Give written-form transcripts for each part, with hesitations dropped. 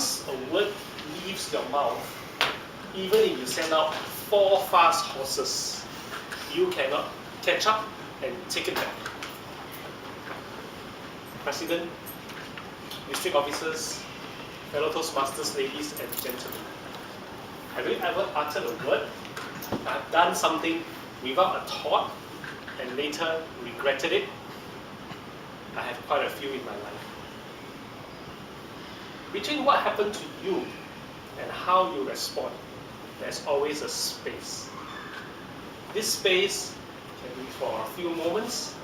once a word leaves your mouth, even if you send out 4 fast horses, you cannot catch up and take it back. President, district officers, fellow Toastmasters ladies and gentlemen, have you ever uttered a word, I've done something without a thought, and later regretted it? I have quite a few in my life. Between what happened to you and how you respond, there's always a space. This space can be for a few moments,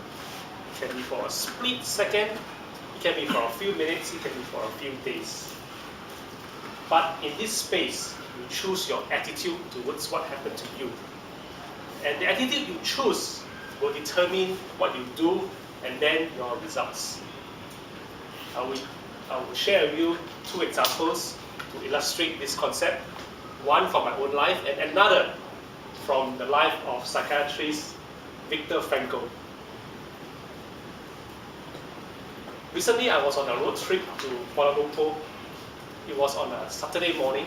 it can be for a split second, it can be for a few minutes, it can be for a few days. But in this space, you choose your attitude towards what happened to you. And the attitude you choose will determine what you do and then your results. I will share with you 2 examples to illustrate this concept. One from my own life and another from the life of psychiatrist Viktor Frankl. Recently, I was on a road trip to Kuala Lumpur. It was on a Saturday morning.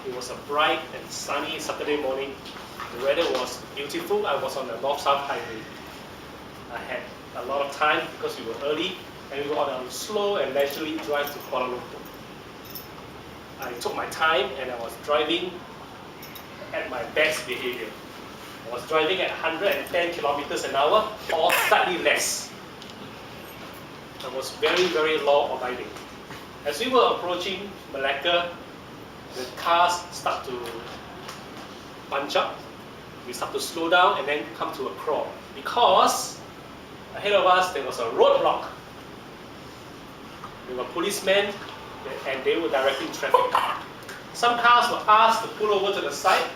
It was a bright and sunny Saturday morning. The weather was beautiful. I was on the North-South Highway. I had a lot of time because we were early, and we were on a slow and leisurely drive to Kuala Lumpur. I took my time and I was driving at my best behavior. I was driving at 110 kilometers an hour or slightly less. I was very, very law-abiding. As we were approaching Malacca, the cars start to bunch up. We start to slow down and then come to a crawl. Because ahead of us there was a roadblock. There were policemen and they were directing traffic. Some cars were asked to pull over to the side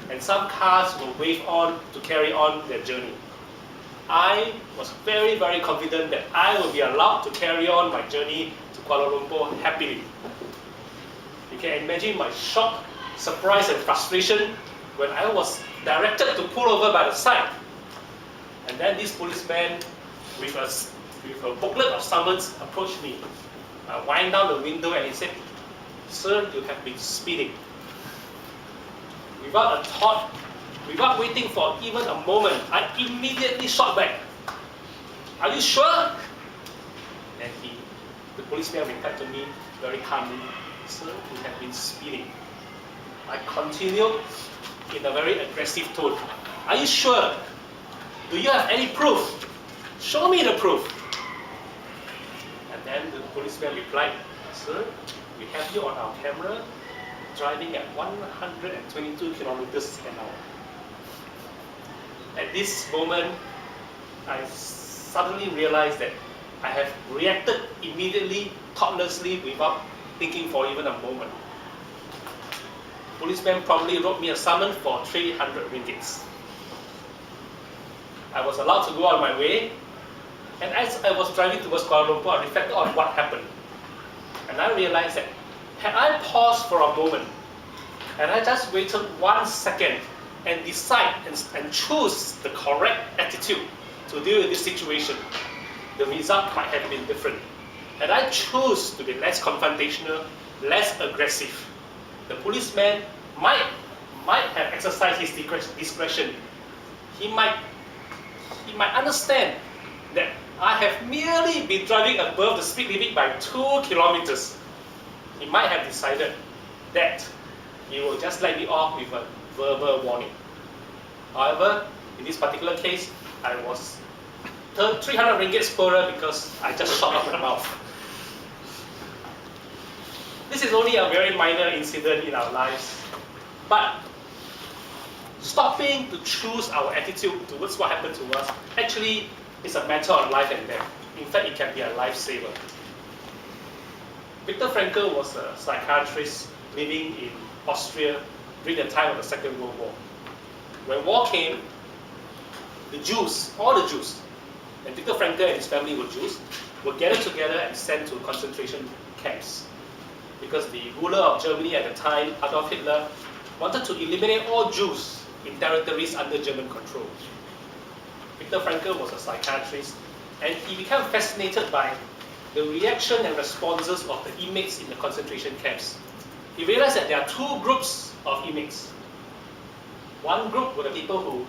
and some cars were waved on to carry on their journey. I was very, very confident that I will be allowed to carry on my journey to Kuala Lumpur happily. You can imagine my shock, surprise and frustration when I was directed to pull over by the side. And then this policeman with a booklet of summons approached me. I wind down the window and he said, "Sir, you have been speeding." Without a thought, without waiting for even a moment, I immediately shot back. "Are you sure?" And the policeman replied to me very calmly, "Sir, you have been speeding." I continued in a very aggressive tone. "Are you sure? Do you have any proof? Show me the proof." And then the policeman replied, "Sir, we have you on our camera driving at 122 kilometers an hour." At this moment, I suddenly realized that I have reacted immediately, thoughtlessly, without thinking for even a moment. The policeman promptly wrote me a summons for 300 ringgits. I was allowed to go on my way, and as I was driving towards Kuala Lumpur, I reflected on what happened. And I realized that had I paused for a moment, and I just waited 1 second and decide and choose the correct attitude to deal with this situation, the result might have been different. Had I choose to be less confrontational, less aggressive, the policeman might have exercised his discretion. He might understand that I have merely been driving above the speed limit by 2 kilometers. He might have decided that he will just let me off with a verbal warning. However, in this particular case, I was 300 ringgits poorer because I just shot off my mouth. This is only a very minor incident in our lives, but stopping to choose our attitude towards what happened to us actually is a matter of life and death. In fact, it can be a lifesaver. Viktor Frankl was a psychiatrist living in Austria during the time of the Second World War. When war came, the Jews, all the Jews, and Viktor Frankl and his family were Jews, were gathered together and sent to concentration camps. Because the ruler of Germany at the time, Adolf Hitler, wanted to eliminate all Jews in territories under German control. Viktor Frankl was a psychiatrist, and he became fascinated by the reaction and responses of the inmates in the concentration camps. He realized that there are two groups of inmates. One group were the people who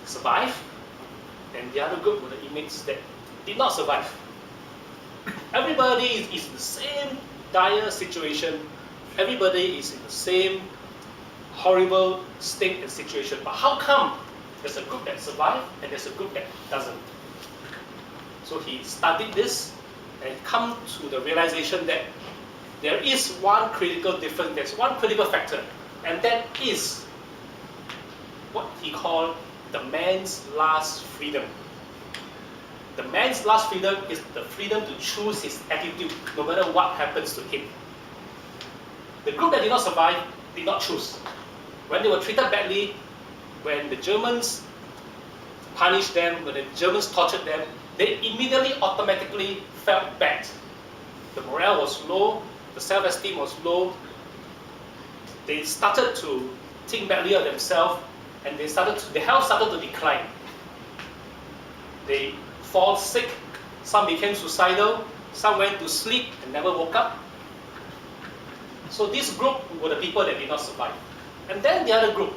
survived, and the other group were the inmates that did not survive. Everybody is in the same dire situation. Everybody is in the same horrible state and situation. But how come there's a group that survived and there's a group that doesn't? So he studied this and come to the realization that there is one critical difference, there's one critical factor, and that is what he called the man's last freedom. The man's last freedom is the freedom to choose his attitude no matter what happens to him. The group that did not survive did not choose. When they were treated badly, when the Germans punished them, when the Germans tortured them, they immediately automatically felt bad. The morale was low, the self-esteem was low. They started to think badly of themselves, and their health started to decline. They fall sick, some became suicidal, some went to sleep and never woke up. So this group were the people that did not survive. And then the other group,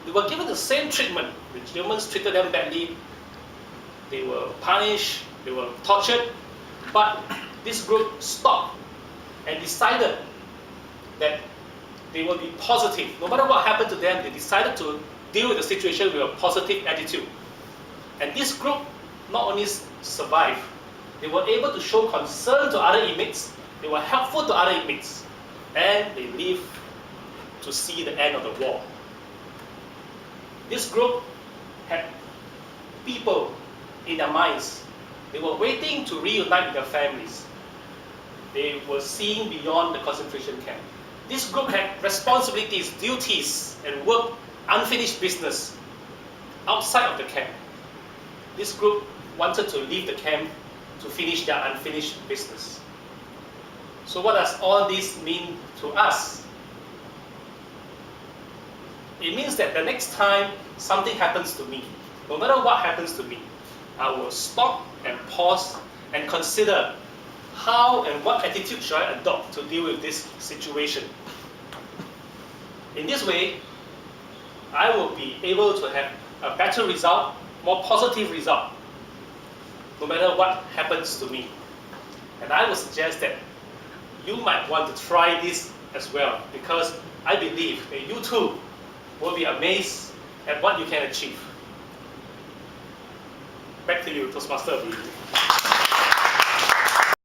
they were given the same treatment. The Germans treated them badly, they were punished, they were tortured, but this group stopped and decided that they will be positive. No matter what happened to them, they decided to deal with the situation with a positive attitude. And this group not only survived, they were able to show concern to other inmates, they were helpful to other inmates, and they lived to see the end of the war. This group had people in their minds. They were waiting to reunite with their families. They were seeing beyond the concentration camp. This group had responsibilities, duties, and work, unfinished business outside of the camp. This group wanted to leave the camp to finish their unfinished business. So what does all this mean to us? It means that the next time something happens to me, no matter what happens to me, I will stop and pause and consider how and what attitude should I adopt to deal with this situation. In this way, I will be able to have a better result, more positive result, no matter what happens to me. And I would suggest that you might want to try this as well, because I believe that you too will be amazed at what you can achieve. Back to you, Toastmaster.